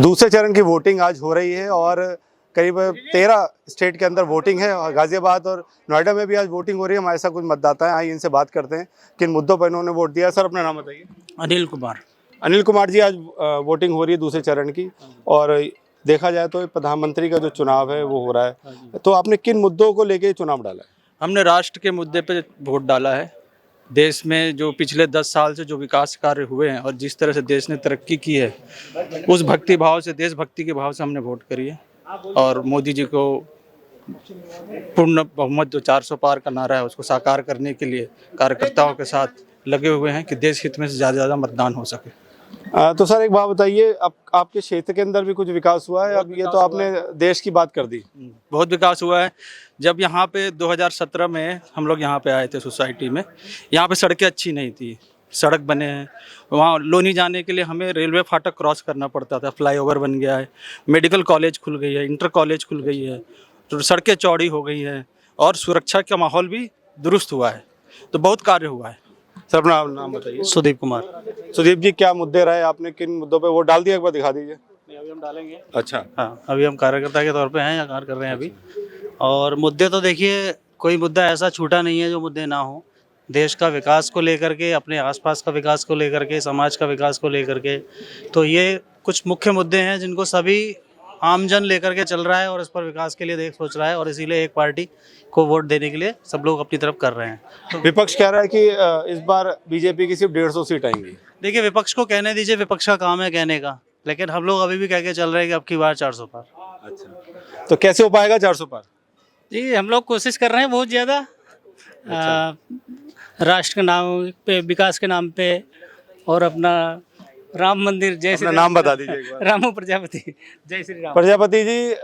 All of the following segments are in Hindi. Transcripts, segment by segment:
दूसरे चरण की वोटिंग आज हो रही है और करीब 13 स्टेट के अंदर वोटिंग है। गाजियाबाद और नोएडा में भी आज वोटिंग हो रही है। हमारे साथ कुछ मतदाता हैं, आइए इनसे बात करते हैं किन मुद्दों पर इन्होंने वोट दिया। सर, अपना नाम बताइए। अनिल कुमार। अनिल कुमार जी, आज वोटिंग हो रही है दूसरे चरण की और देखा जाए तो प्रधानमंत्री का जो चुनाव है वो हो रहा है, तो आपने किन मुद्दों को लेके चुनाव डाला है? हमने राष्ट्र के मुद्दे पे वोट डाला है। देश में जो पिछले 10 साल से जो विकास कार्य हुए हैं और जिस तरह से देश ने तरक्की की है, उस भक्ति भाव से, देशभक्ति के भाव से हमने वोट करी है। और मोदी जी को पूर्ण बहुमत जो 400 पार का नारा है उसको साकार करने के लिए कार्यकर्ताओं के साथ लगे हुए हैं कि देश हित में से ज़्यादा मतदान हो सके। तो सर एक बात बताइए, अब आपके क्षेत्र के अंदर भी कुछ विकास हुआ है? अब ये तो आपने देश की बात कर दी। बहुत विकास हुआ है। जब यहाँ पे 2017 में हम लोग यहाँ पे आए थे सोसाइटी में, यहाँ पे सड़कें अच्छी नहीं थी, सड़क बने हैं। वहाँ लोनी जाने के लिए हमें रेलवे फाटक क्रॉस करना पड़ता था, फ्लाईओवर बन गया है, मेडिकल कॉलेज खुल गई है, इंटर कॉलेज खुल गई है, तो सड़कें चौड़ी हो गई हैं और सुरक्षा का माहौल भी दुरुस्त हुआ है। तो बहुत कार्य हुआ है। सर, अपना नाम बताइए। सुदीप कुमार। सुदीप जी, क्या मुद्दे रहे? आपने किन मुद्दों पे वोट डाल दिया, एक बार दिखा दीजिए। अभी हम डालेंगे। अच्छा। हाँ, अभी हम कार्यकर्ता के तौर पे हैं या कार्य कर रहे हैं अभी। और मुद्दे तो देखिए, कोई मुद्दा ऐसा छूटा नहीं है जो मुद्दे ना हो। देश का विकास को लेकर के, अपने आसपास का विकास को लेकर के, समाज का विकास को लेकर के, तो ये कुछ मुख्य मुद्दे हैं जिनको सभी आमजन लेकर के चल रहा है और इस पर विकास के लिए देख सोच रहा है, और इसीलिए एक पार्टी को वोट देने के लिए सब लोग अपनी तरफ कर रहे हैं। तो विपक्ष कह रहा है कि इस बार बीजेपी की सिर्फ 150 सीट आएंगी। देखिए, विपक्ष को कहने दीजिए, विपक्ष का काम है कहने का, लेकिन हम लोग अभी भी कह के चल रहे हैं कि अब की बार 400 पार। अच्छा, तो कैसे हो पाएगा 400 पार? जी, हम लोग कोशिश कर रहे हैं बहुत ज़्यादा। राष्ट्र के नाम पे, विकास के नाम पे, और अपना राम मंदिर, जय श्री अपना नाम बता दीजिए एक बार। रामू प्रजापति, जय श्री राम। प्रजापति जी,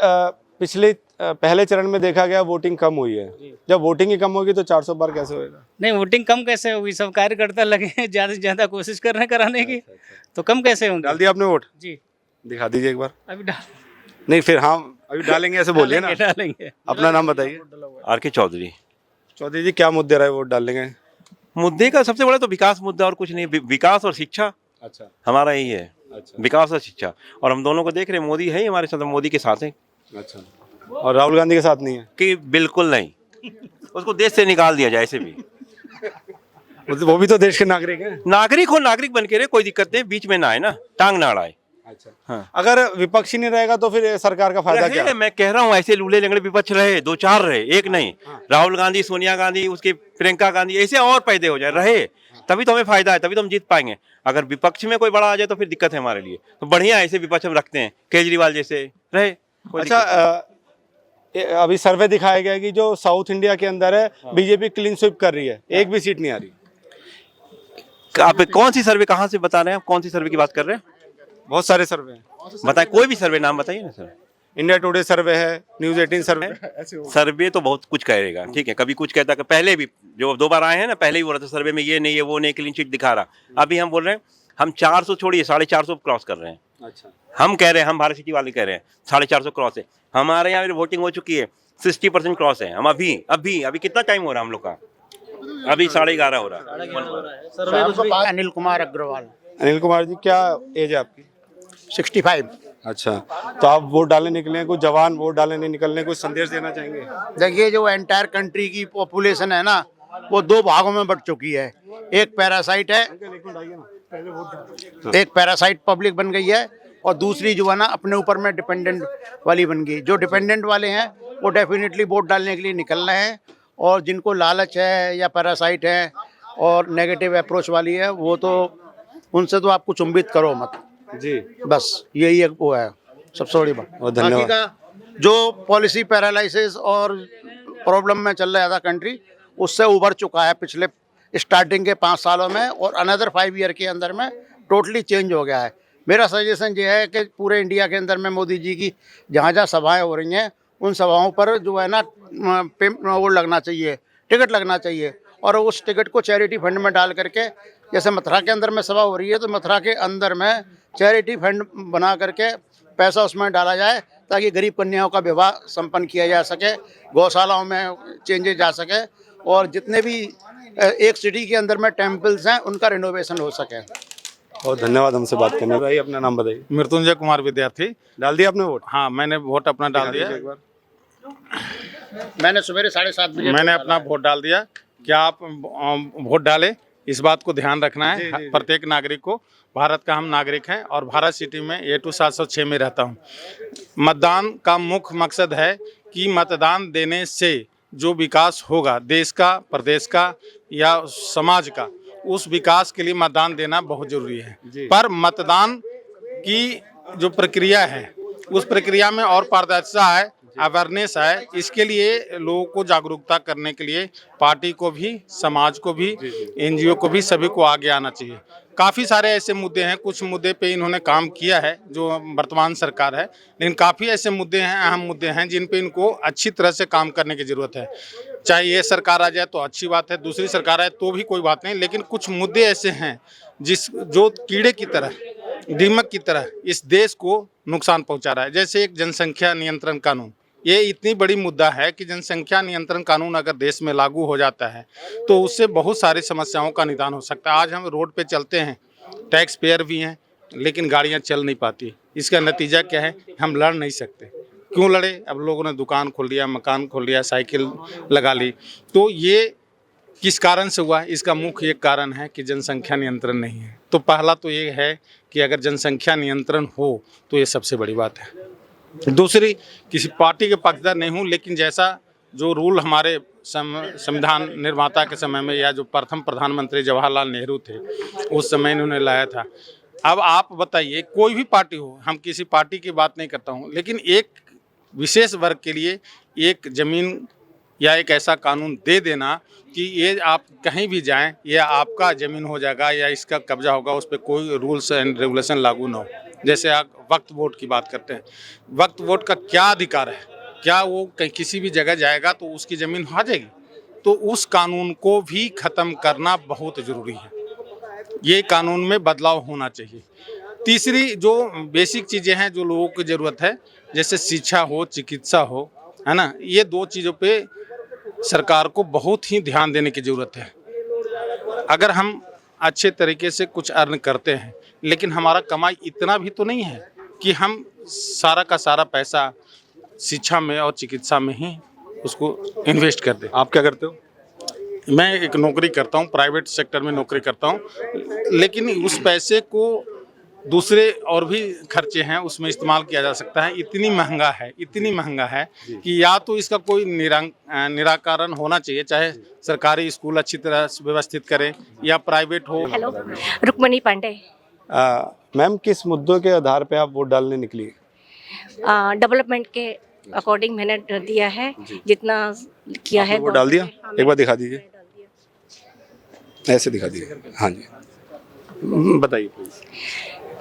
पिछले पहले चरण में देखा गया वोटिंग कम हुई है। जब वोटिंग ही कम होगी तो 400 पार कैसे होएगा? नहीं, वोटिंग कम कैसे होगी? सब कार्यकर्ता लगे हैं, ज़्यादा से ज़्यादा कोशिश कर रहे हैं कराने की, तो कम कैसे होंगे? डाल दिया आपने वोट? जी, दिखा दीजिए एक बार। अभी नहीं, फिर हाँ अभी डालेंगे ऐसे बोलिए ना। डालेंगे। अपना नाम बताइए। आर.के. चौधरी। चौधरी जी, क्या मुद्दे रहे वोट डालने के? मुद्दे का सबसे बड़ा तो विकास मुद्दा, और कुछ नहीं। विकास और शिक्षा, अच्छा हमारा यही है। अच्छा विकास और शिक्षा, और हम दोनों को देख रहे हैं, मोदी है ही हमारे साथ, मोदी के साथ हैं। अच्छा। और राहुल गांधी के साथ नहीं है? कि बिल्कुल नहीं, उसको देश से निकाल दिया जाए ऐसे भी। वो भी तो देश के नागरिक हैं। नागरिक हो, नागरिक बन के रहे, कोई दिक्कत नहीं, बीच में ना आए ना, टांग ना अड़ाए। अच्छा हाँ। अगर विपक्ष ही नहीं रहेगा तो फिर सरकार का फायदा क्या? मैं कह रहा हूँ, ऐसे लूले लंगड़े विपक्ष रहे, 2-4 रहे, एक नहीं। राहुल गांधी, सोनिया गांधी, उसके प्रियंका गांधी, ऐसे और पैदे हो जाए रहे, तभी तो हमें फायदा है, तभी तो हम जीत पाएंगे। अगर विपक्ष में कोई बड़ा आ जाए तो फिर दिक्कत है हमारे लिए। तो बढ़िया ऐसे विपक्ष हम रखते हैं, केजरीवाल जैसे रहे। अच्छा, अभी सर्वे दिखाया गया कि जो साउथ इंडिया के अंदर है, बीजेपी क्लीन स्वीप कर रही है, एक भी सीट नहीं आ रही। आप कौन सी सर्वे, कहाँ से बता रहे हैं, कौन सी सर्वे की बात कर रहे हैं? बहुत सारे सर्वे हैं, बताए, कोई भी सर्वे नाम बताइए ना सर। इंडिया टुडे सर्वे है, न्यूज 18 सर्वे है। सर्वे तो बहुत कुछ कहेगा, ठीक है, कभी कुछ कहता, पहले भी जो 2 बार आए हैं ना, पहले भी बोला था सर्वे में ये नहीं है, वो नहीं, क्लीन चिट दिखा रहा। अभी हम बोल रहे हैं हम 400 छोड़िए, 450 क्रॉस कर रहे हैं। अच्छा, हम कह रहे हैं, हम भारत सिटी वाले कह रहे हैं 450 क्रॉस है। हमारे यहाँ वोटिंग हो चुकी है, 60% क्रॉस है। हम अभी कितना टाइम हो रहा है हम लोग का? अभी 11:30 हो रहा है। अनिल कुमार अग्रवाल। अनिल कुमार जी, क्या एज है आपकी? 65। अच्छा, तो आप वोट डालने निकले हैं, कुछ जवान वोट डालने निकलने, कुछ संदेश देना चाहेंगे? देखिए, जो एंटायर कंट्री की पॉपुलेशन है ना, वो 2 भागों में बट चुकी है। एक पैरासाइट है, एक पैरासाइट पब्लिक बन गई है, और दूसरी जो है ना अपने ऊपर में डिपेंडेंट वाली बन गई। जो डिपेंडेंट वाले हैं वो डेफिनेटली वोट डालने के लिए निकल रहे हैं, और जिनको लालच है या पैरासाइट है और नेगेटिव अप्रोच वाली है, वो तो उनसे तो आपको चुंबित करो मत जी। बस यही एक वो है सबसे बड़ी बात। और धन्यवाद। बाकी का जो पॉलिसी पैरालिसिस और प्रॉब्लम में चल रहा था कंट्री, उससे उभर चुका है पिछले स्टार्टिंग के 5 सालों में, और अनदर 5 ईयर के अंदर में टोटली चेंज हो गया है। मेरा सजेशन ये है कि पूरे इंडिया के अंदर में मोदी जी की जहाँ जहाँ सभाएं हो रही हैं, उन सभाओं पर जो है ना वो लगना चाहिए, टिकट लगना चाहिए, और उस टिकट को चैरिटी फंड में डाल करके, जैसे मथुरा के अंदर में सभा हो रही है तो मथुरा के अंदर में चैरिटी फंड बना करके पैसा उसमें डाला जाए, ताकि गरीब कन्याओं का विवाह संपन्न किया जा सके, गौशालाओं में चेंजेस जा सके, और जितने भी एक सिटी के अंदर में टेम्पल्स हैं उनका रिनोवेशन हो सके। बहुत धन्यवाद हमसे बात करने भाई। अपना नाम बताइए। मृत्युंजय कुमार विद्यार्थी। डाल दिया आपने वोट? हाँ, मैंने वोट अपना डाल दिया। एक बार मैंने सवेरे 7:30 बजे मैंने अपना वोट डाल दिया। क्या आप वोट डालें, इस बात को ध्यान रखना है प्रत्येक नागरिक को। भारत का हम नागरिक हैं और भारत सिटी में A2 706 में रहता हूं। मतदान का मुख्य मकसद है कि मतदान देने से जो विकास होगा देश का, प्रदेश का या समाज का, उस विकास के लिए मतदान देना बहुत जरूरी है। पर मतदान की जो प्रक्रिया है उस प्रक्रिया में और पारदर्शिता है, अवेयरनेस है। इसके लिए लोगों को जागरूकता करने के लिए पार्टी को भी, समाज को भी, NGO को भी, सभी को आगे आना चाहिए। काफ़ी सारे ऐसे मुद्दे हैं, कुछ मुद्दे पे इन्होंने काम किया है जो वर्तमान सरकार है, लेकिन काफ़ी ऐसे मुद्दे हैं, अहम मुद्दे हैं जिन पे इनको अच्छी तरह से काम करने की ज़रूरत है। चाहे ये सरकार आ जाए तो अच्छी बात है, दूसरी सरकार आए तो भी कोई बात नहीं, लेकिन कुछ मुद्दे ऐसे हैं जो कीड़े की तरह, दीमक की तरह इस देश को नुकसान पहुंचा रहा है। जैसे एक जनसंख्या नियंत्रण कानून, ये इतनी बड़ी मुद्दा है कि जनसंख्या नियंत्रण कानून अगर देश में लागू हो जाता है तो उससे बहुत सारी समस्याओं का निदान हो सकता है। आज हम रोड पे चलते हैं, टैक्स पेयर भी हैं, लेकिन गाड़ियां चल नहीं पाती। इसका नतीजा क्या है? हम लड़ नहीं सकते। क्यों लड़े? अब लोगों ने दुकान खोल लिया, मकान खोल लिया, साइकिल लगा ली। तो ये किस कारण से हुआ? इसका मुख्य एक कारण है कि जनसंख्या नियंत्रण नहीं है। तो पहला तो ये है कि अगर जनसंख्या नियंत्रण हो तो ये सबसे बड़ी बात है। दूसरी, किसी पार्टी के पक्षधर नहीं हूँ, लेकिन जैसा जो रूल हमारे संविधान निर्माता के समय में या जो प्रथम प्रधानमंत्री जवाहरलाल नेहरू थे उस समय इन्होंने लाया था। अब आप बताइए, कोई भी पार्टी हो, हम किसी पार्टी की बात नहीं करता हूँ, लेकिन एक विशेष वर्ग के लिए एक ज़मीन या एक ऐसा कानून दे देना कि ये आप कहीं भी जाएं, ये आपका ज़मीन हो जाएगा या इसका कब्जा होगा, उस पर कोई रूल्स एंड रेगुलेशन लागू ना हो। जैसे आप वक्त वोट की बात करते हैं, वक्त वोट का क्या अधिकार है? क्या वो किसी भी जगह जाएगा तो उसकी ज़मीन आ जाएगी? तो उस कानून को भी ख़त्म करना बहुत ज़रूरी है। ये कानून में बदलाव होना चाहिए। तीसरी जो बेसिक चीज़ें हैं जो लोगों की ज़रूरत है, जैसे शिक्षा हो, चिकित्सा हो, है ना, ये दो चीज़ों पे सरकार को बहुत ही ध्यान देने की ज़रूरत है। अगर हम अच्छे तरीके से कुछ अर्न करते हैं, लेकिन हमारा कमाई इतना भी तो नहीं है कि हम सारा का सारा पैसा शिक्षा में और चिकित्सा में ही उसको इन्वेस्ट कर दें। आप क्या करते हो? मैं एक नौकरी करता हूँ, प्राइवेट सेक्टर में नौकरी करता हूँ, लेकिन उस पैसे को दूसरे और भी खर्चे हैं उसमें इस्तेमाल किया जा सकता है। इतनी महंगा है कि या तो इसका कोई निराकरण होना चाहिए, चाहे सरकारी स्कूल अच्छी तरह व्यवस्थित करें या प्राइवेट हो। हेलो, रुक्मणी पांडे। मैम, किस मुद्दों के आधार पे आप वोट डालने निकली? डेवलपमेंट के अकॉर्डिंग मैंने दिया है, जितना किया है। वोट डाल दिया? एक बार दिखा दीजिए, ऐसे दिखा दीजिए। हाँ जी, बताइए प्लीज।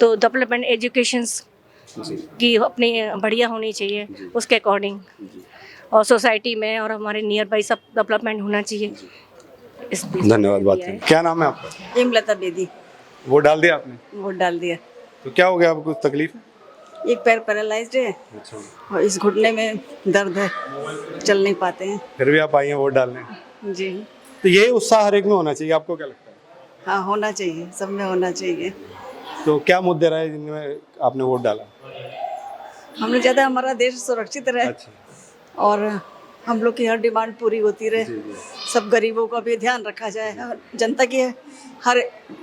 तो डेवलपमेंट एजुकेशन की अपनी बढ़िया होनी चाहिए, उसके अकॉर्डिंग, और सोसाइटी में और हमारे नियर बाई सब डेवलपमेंट होना चाहिए। धन्यवाद बात करने। क्या नाम है आपका? हेमलता बेदी। वोट डाल दिया आपने? वोट डाल दिया। तो क्या हो गया, आपको कुछ तकलीफ है? एक पैर पैरालाइज्ड है और इस घुटने में दर्द है, चल नहीं पाते हैं। फिर भी आप आई हैं वोट डालने? जी तो ये उत्साह हर एक में होना चाहिए, आपको क्या लगता है? हाँ, होना चाहिए, सब में होना चाहिए। तो क्या मुद्दे रहे जिनमें आपने वोट डाला? हम लोग ज़्यादा, हमारा देश सुरक्षित रहे। अच्छा। और हम लोग की हर डिमांड पूरी होती रहे। सब गरीबों का भी ध्यान रखा जाए, जनता की, हर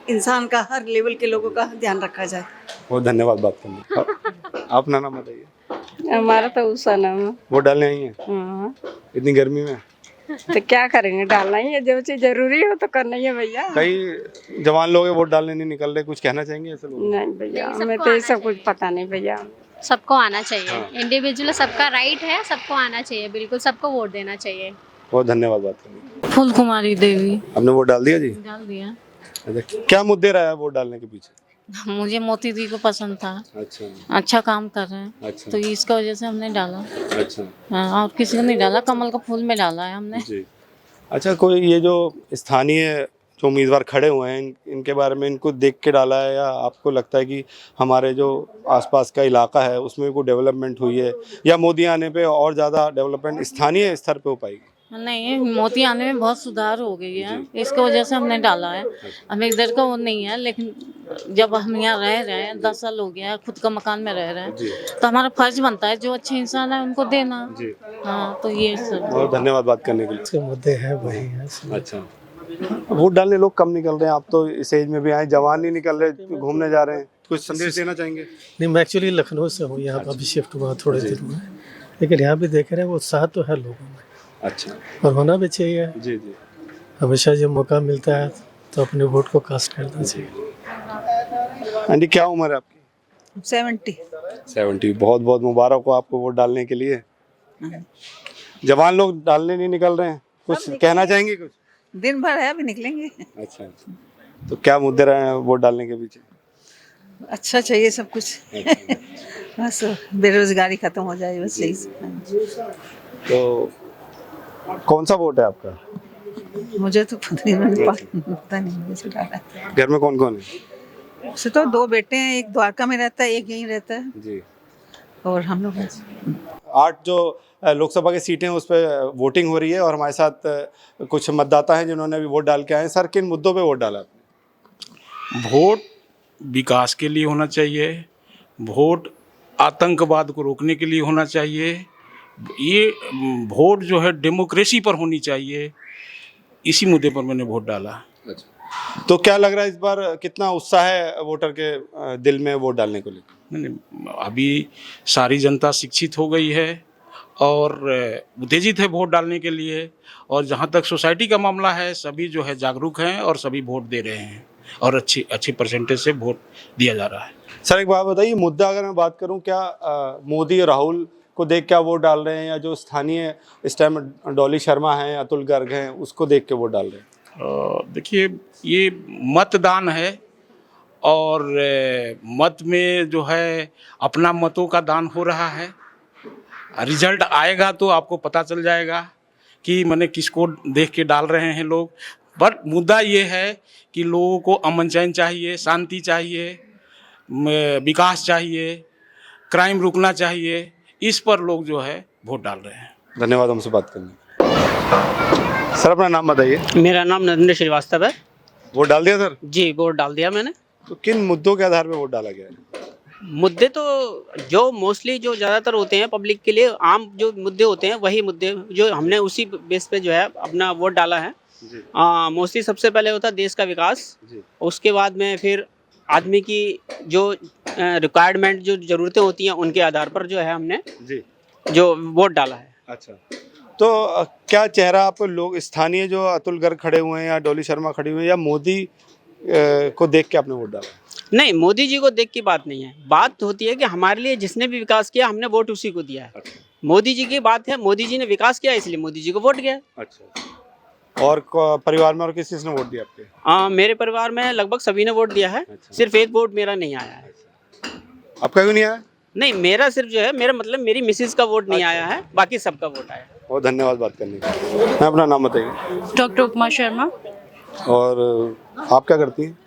इंसान का, हर लेवल के लोगों का ध्यान रखा जाए। बहुत धन्यवाद बात करने। आप अपना नाम बताइए। हमारा तो उषा नाम है। वोट डालने आई हैं? हाँ। इतनी गर्मी में? तो क्या करेंगे, डालना ही है, जो चीज जरूरी हो तो करना ही है भैया। कई जवान लोग वोट डालने नहीं निकल रहे, कुछ कहना चाहेंगे ऐसे लोग? नहीं भैया, हमें तो ये सब कुछ पता नहीं भैया। सबको आना चाहिए, इंडिविजुअल सबका राइट है, सबको आना चाहिए, बिल्कुल सबको वोट देना चाहिए। बहुत धन्यवाद बात करने। फूल कुमारी देवी। आपने वोट डाल दिया जी? डाल दिया। अच्छा, क्या मुद्दे रहा है वोट डालने के पीछे? मुझे मोदी जी को पसंद था। अच्छा काम कर रहे हैं। अच्छा। तो इसका वजह से हमने डाला। अच्छा। हाँ, और किसी को नहीं डाला, कमल का फूल में डाला है हमने जी। अच्छा, कोई ये जो स्थानीय जो उम्मीदवार खड़े हुए हैं, इनके बारे में इनको देख के डाला है, या आपको लगता है कि हमारे जो आसपास का इलाका है उसमें कोई डेवलपमेंट हुई है, या मोदी आने पे और ज़्यादा डेवलपमेंट स्थानीय स्तर पे हो पाएगी? नहीं, मोदी आने में बहुत सुधार हो गई है, इसकी वजह से हमने डाला है। हमें इधर का वो नहीं है, लेकिन जब हम यहाँ रह रहे हैं 10 साल हो गया, खुद का मकान में रह रहे हैं, तो हमारा फर्ज बनता है जो अच्छे इंसान है उनको देना। हाँ, तो ये सब। बहुत धन्यवाद बात करने के लिए। मुद्दे हैं वही है। अच्छा, वोट डालने लोग कम निकल रहे हैं, आप तो इस एज में भी आए, जवान नहीं निकल रहे, घूमने जा रहे हैं, कुछ संदेश देना चाहेंगे? नहीं, मैं एक्चुअली लखनऊ से हूँ, यहाँ पर अभी शिफ्ट हुआ थोड़े दिन में, लेकिन यहाँ भी देख रहे हैं वो उत्साह तो है लोगों में। अच्छा, और होना भी चाहिए। जी जी, हमेशा जब मौका मिलता है तो अपने वोट को कास्ट करना चाहिए। आंटी क्या उम्र है आपकी? 70। बहुत बहुत मुबारक हो आपको वोट डालने के लिए। जवान लोग डालने नहीं निकल रहे हैं, कुछ कहना चाहेंगे? कुछ दिन भर है, अभी निकलेंगे। अच्छा, तो क्या मुद्दे रहे हैं वोट डालने के पीछे? अच्छा चाहिए सब कुछ। बस बेरोजगारी खत्म हो जाए, बस यही। तो कौन सा वोट है आपका? मुझे तो पता नहीं मुझे डाला है। घर में कौन कौन है? वैसे तो 2 बेटे हैं, एक द्वारका में रहता है, एक यहीं रहता है, जी। और हम लोग 8 जो लोकसभा की सीटें उस पर वोटिंग हो रही है और हमारे साथ कुछ मतदाता हैं जिन्होंने अभी वोट डाल के आए हैं। सर, किन मुद्दों पे वोट डाला आपने? वोट विकास के लिए होना चाहिए, वोट आतंकवाद को रोकने के लिए होना चाहिए, ये वोट जो है डेमोक्रेसी पर होनी चाहिए, इसी मुद्दे पर मैंने वोट डाला। अच्छा, तो क्या लग रहा है इस बार कितना उत्साह है वोटर के दिल में वोट डालने को लेकर? नहीं, अभी सारी जनता शिक्षित हो गई है और उत्तेजित है वोट डालने के लिए, और जहाँ तक सोसाइटी का मामला है सभी जो है जागरूक हैं और सभी वोट दे रहे हैं और अच्छी परसेंटेज से वोट दिया जा रहा है। सर, एक बात बताइए, मुद्दा अगर मैं बात करूं, क्या मोदी और राहुल को देख क्या वोट डाल रहे हैं, या जो स्थानीय इस टाइम डॉली शर्मा हैं, अतुल गर्ग हैं, उसको देख के वोट डाल रहे हैं? देखिए, ये मतदान है और मत में जो है अपना मतों का दान हो रहा है। रिजल्ट आएगा तो आपको पता चल जाएगा कि मैंने किसको देख के डाल रहे हैं लोग। बट मुद्दा ये है कि लोगों को अमन चैन चाहिए, शांति चाहिए, विकास चाहिए, क्राइम रुकना चाहिए, इस पर लोग जो है वोट डाल रहे हैं। धन्यवाद हमसे बात करने। सर, अपना नाम बताइए। मेरा नाम नरेंद्र श्रीवास्तव है। वोट डाल दिया सर? जी, वोट डाल दिया मैंने। तो किन मुद्दों के आधार पर वोट डाला गया है? मुद्दे तो जो मोस्टली जो ज़्यादातर होते हैं पब्लिक के लिए आम जो मुद्दे होते हैं, वही मुद्दे जो हमने उसी बेस पे जो है अपना वोट डाला है। मोस्टली सबसे पहले होता है देश का विकास, उसके बाद में फिर आदमी की जो रिक्वायरमेंट, जो ज़रूरतें होती हैं, उनके आधार पर जो है हमने जो वोट डाला है। अच्छा, तो क्या चेहरा आप लोग स्थानीय जो अतुल गर्ग खड़े हुए हैं या डॉली शर्मा खड़ी हुई है, या मोदी को देख के आपने वोट डाला? नहीं, मोदी जी को देख की बात नहीं है। बात होती है कि हमारे लिए जिसने भी विकास किया हमने वोट उसी को दिया है। मोदी जी की बात है, मोदी जी ने विकास किया इसलिए मोदी जी को वोट गया। अच्छा, और परिवार में और किस ने वोट दिया आपके? मेरे परिवार में लगभग सभी ने वोट दिया है। सिर्फ एक वोट मेरा नहीं आया है। आपका क्यों नहीं आया? नहीं, मेरा सिर्फ जो है, मेरा मतलब मेरी मिसेज का वोट नहीं आया है, बाकी सबका वोट आया। बहुत धन्यवाद बात करने का। मैं अपना नाम बताइए। डॉक्टर उपमा शर्मा। और आप क्या करती हैं?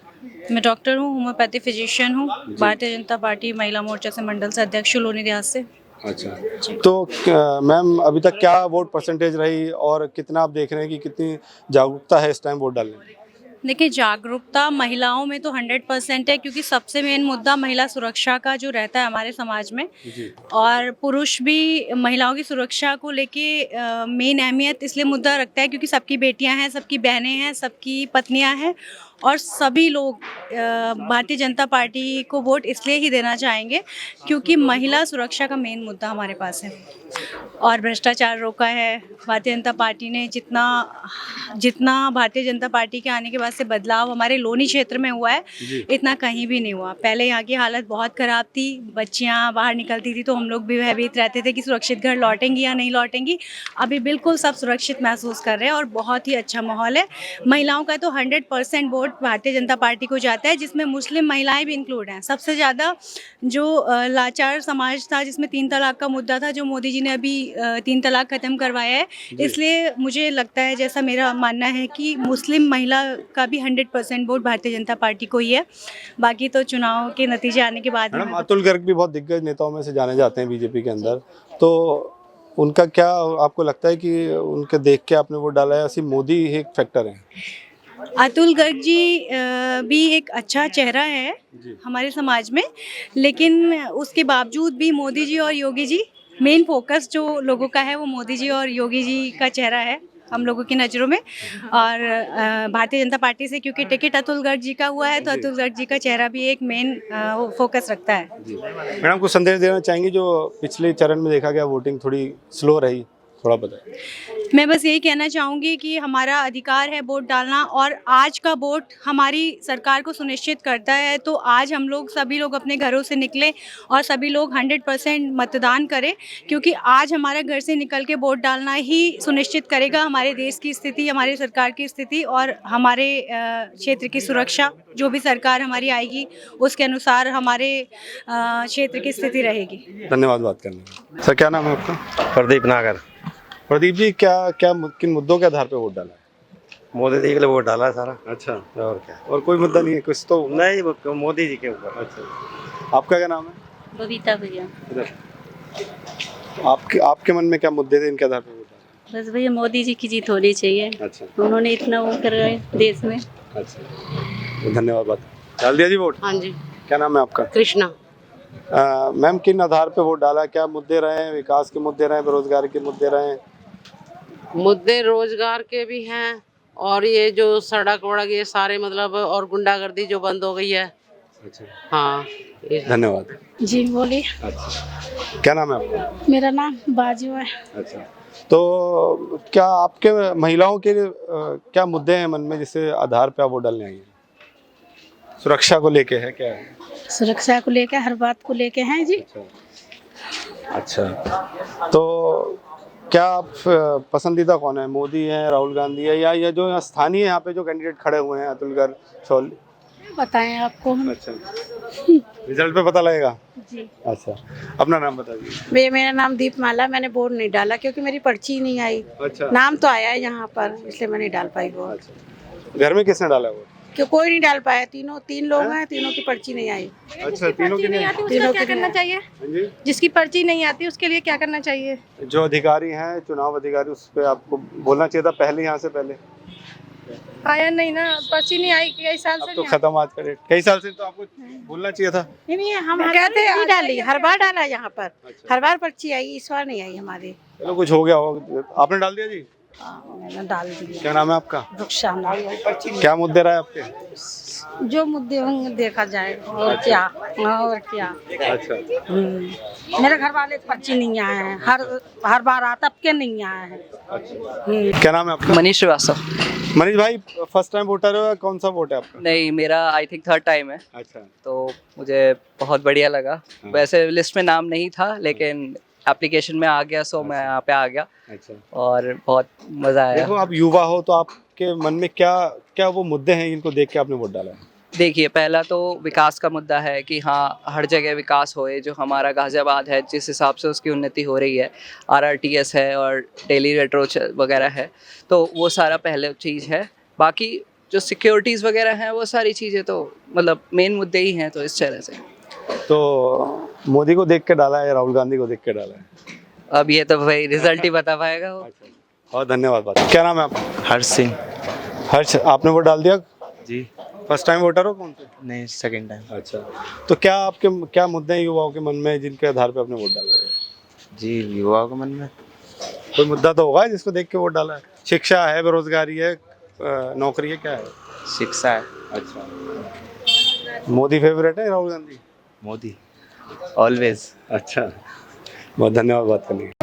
मैं डॉक्टर हूँ, होम्योपैथी फिजिशियन हूँ, भारतीय जनता पार्टी महिला मोर्चा से मंडल से अध्यक्ष लोनी रियाज से। अच्छा, तो मैम अभी तक क्या वोट परसेंटेज रही और कितना आप देख रहे हैं कि कितनी जागरूकता है इस टाइम वोट डालने में? देखिए, जागरूकता महिलाओं में तो 100% है, क्योंकि सबसे मेन मुद्दा महिला सुरक्षा का जो रहता है हमारे समाज में, और पुरुष भी महिलाओं की सुरक्षा को लेके मेन अहमियत इसलिए मुद्दा रखता है क्योंकि सबकी बेटियां हैं, सबकी बहनें हैं, सबकी पत्नियां हैं, और सभी लोग भारतीय जनता पार्टी को वोट इसलिए ही देना चाहेंगे क्योंकि महिला सुरक्षा का मेन मुद्दा हमारे पास है। और भ्रष्टाचार रोका है भारतीय जनता पार्टी ने। जितना भारतीय जनता पार्टी के आने के बाद से बदलाव हमारे लोनी क्षेत्र में हुआ है, इतना कहीं भी नहीं हुआ। पहले यहाँ की हालत बहुत ख़राब थी, बच्चियाँ बाहर निकलती थी तो हम लोग भी भयभीत रहते थे कि सुरक्षित घर लौटेंगी या नहीं लौटेंगी। अभी बिल्कुल सब सुरक्षित महसूस कर रहे हैं और बहुत ही अच्छा माहौल है। महिलाओं का तो 100% वोट भारतीय जनता पार्टी को जाता है, जिसमें मुस्लिम महिलाएं भी इंक्लूड हैं। सबसे ज़्यादा जो लाचार समाज था, जिसमें 3 तलाक का मुद्दा था, जो मोदी जी ने अभी 3 तलाक ख़त्म करवाया है, इसलिए मुझे लगता है, जैसा मेरा मानना है, कि मुस्लिम महिला का भी 100% वोट भारतीय जनता पार्टी को ही है। बाकी तो चुनाव के नतीजे आने के बाद। मैडम, अतुल गर्ग भी बहुत दिग्गज नेताओं में से जाने जाते हैं बीजेपी के अंदर, तो उनका क्या आपको लगता है कि उनके देख के आपने वोट डाला है या सिर्फ मोदी ही एक फैक्टर है? अतुल गर्ग जी भी एक अच्छा चेहरा है हमारे समाज में, लेकिन उसके बावजूद भी मोदी जी और योगी जी, मेन फोकस जो लोगों का है वो मोदी जी और योगी जी का चेहरा है हम लोगों की नज़रों में। और भारतीय जनता पार्टी से क्योंकि टिकट अतुल गर्ग जी का हुआ है तो अतुल गर्ग जी का चेहरा भी एक मेन फोकस रखता है। मैडम कुछ संदेश देना चाहेंगी? जो पिछले चरण में देखा गया वोटिंग थोड़ी स्लो रही, थोड़ा बताएं। मैं बस यही कहना चाहूँगी कि हमारा अधिकार है वोट डालना, और आज का वोट हमारी सरकार को सुनिश्चित करता है। तो आज हम लोग सभी लोग अपने घरों से निकलें और सभी लोग 100% मतदान करें, क्योंकि आज हमारा घर से निकल के वोट डालना ही सुनिश्चित करेगा हमारे देश की स्थिति, हमारी सरकार की स्थिति और हमारे क्षेत्र की सुरक्षा। जो भी सरकार हमारी आएगी उसके अनुसार हमारे क्षेत्र की स्थिति रहेगी। धन्यवाद बात करने का। सर क्या नाम है आपका? प्रदीप नागर। प्रदीप जी, क्या क्या किन मुद्दों के आधार पे वोट डाला है? मोदी जी के लिए वोट डाला है सारा। अच्छा, और क्या? और कोई मुद्दा नहीं है कुछ तो? नहीं, वो मोदी जी के ऊपर। अच्छा, आपका क्या नाम है? बबीता भैया। आपके मन में क्या मुद्दे थे, इनके आधार पे वोट डाला? बस भैया मोदी जी की जीत होनी चाहिए। अच्छा, उन्होंने इतना वो कर रहे हैं देश में। अच्छा, तो धन्यवाद। बात डाल दिया जी वोट? हाँ जी। क्या नाम है आपका? कृष्णा। मैम किन आधार पे वोट डाला? क्या मुद्दे रहे हैं? विकास के मुद्दे रहे, बेरोजगारी के मुद्दे रहे? मुद्दे रोजगार के भी हैं और ये जो सड़क वड़क ये सारे मतलब, और गुंडागर्दी जो बंद हो गई है। अच्छा, हाँ। धन्यवाद जी बोलिए। अच्छा, क्या नाम है आपका? मेरा नाम बाजू है। अच्छा, तो क्या आपके महिलाओं के क्या मुद्दे हैं मन में जिससे आधार पे आप वोट डालने आई हैं? सुरक्षा को लेके है क्या है? सुरक्षा को लेके, हर बात को लेके हैं जी। अच्छा, तो क्या आप पसंदीदा कौन है? मोदी है, राहुल गांधी है, या ये जो स्थानीय यहाँ पे जो कैंडिडेट खड़े हुए हैं अतुल गर्ग, शौल? बताएं आपको। अच्छा, रिजल्ट पे पता लगेगा जी। अच्छा, अपना नाम बता दीजिए। मेरा नाम दीपमाला। मैंने वोट नहीं डाला क्योंकि मेरी पर्ची नहीं आई। अच्छा, नाम तो आया है यहाँ पर, इसलिए मैं नहीं डाल पाई वोट। अच्छा, घर में किसने डाला वोट? क्यों कोई नहीं डाल पाया। तीन लोग हैं, तीनों की पर्ची नहीं आई। अच्छा, तीनों की नहीं आती, तीनों क्या करना चाहिए? जी? जिसकी पर्ची नहीं आती उसके लिए क्या करना चाहिए? जो अधिकारी हैं, चुनाव अधिकारी, उस पे आपको बोलना चाहिए था पहले, यहाँ से पहले। आया नहीं ना, पर्ची नहीं आई कई साल अब तो खत्म आज का डेट, कई साल से, तो आपको बोलना चाहिए था। नहीं, हम कहते नहीं डाली, हर बार डाला यहाँ पर। हर बार पर्ची आई, इस बार नहीं आई हमारी। चलो कुछ हो गया हो। आपने डाल दिया जी? मैंने डाल दिया। क्या नाम है आपका? रुखसाना। क्या मुद्दे रहे आपके? जो मुद्दे होंगे देखा जाए। और क्या, और क्या। अच्छा, मेरे घर वाले पर्ची नहीं आए हैं, हर बार आता के नहीं आए हैं। क्या नाम है आपका? मनीष श्रीवास्तव। मनीष भाई, फर्स्ट टाइम वोटर हो या कौन सा वोट है आपका? नहीं, मेरा आई थिंक 3rd टाइम है। अच्छा, तो मुझे बहुत बढ़िया लगा। वैसे लिस्ट में नाम नहीं था, लेकिन एप्लीकेशन में आ गया, सो मैं यहाँ पे आ गया। अच्छा, और बहुत मज़ा आया। देखो आप युवा हो तो आपके मन में क्या क्या वो मुद्दे हैं जिनको देख के आपने वोट डाला है? देखिए, पहला तो विकास का मुद्दा है कि हाँ, हर जगह विकास होए। जो हमारा गाज़ियाबाद है, जिस हिसाब से उसकी उन्नति हो रही है, RRTS है और डेली रेट्रो वगैरह है, तो वो सारा पहले चीज़ है। बाकी जो सिक्योरिटीज़ वगैरह हैं, वो सारी चीज़ें तो मतलब मेन मुद्दे ही हैं। तो इस तरह से तो मोदी को देख के डाला है या राहुल गांधी को देख के डाला है? अब ये तो भाई रिजल्ट ही बता पाएगा वो। और धन्यवाद। बात, क्या नाम है आपका? हर्ष सिंह। हर्ष, आपने वोट डाल दिया जी। फर्स्ट टाइम वोटर हो? कौन से? नहीं, 2nd टाइम। अच्छा, तो क्या आपके क्या मुद्दे हैं युवाओं के मन में जिनके आधार पे आपने वोट डाला? जी, युवाओं के मन में कोई मुद्दा तो होगा जिसको देख के वोट डाला है? शिक्षा है, बेरोजगारी है, नौकरी है, क्या है? शिक्षा है। अच्छा, मोदी फेवरेट है राहुल गांधी? मोदी ऑलवेज। अच्छा, बहुत धन्यवाद बात करने के लिए।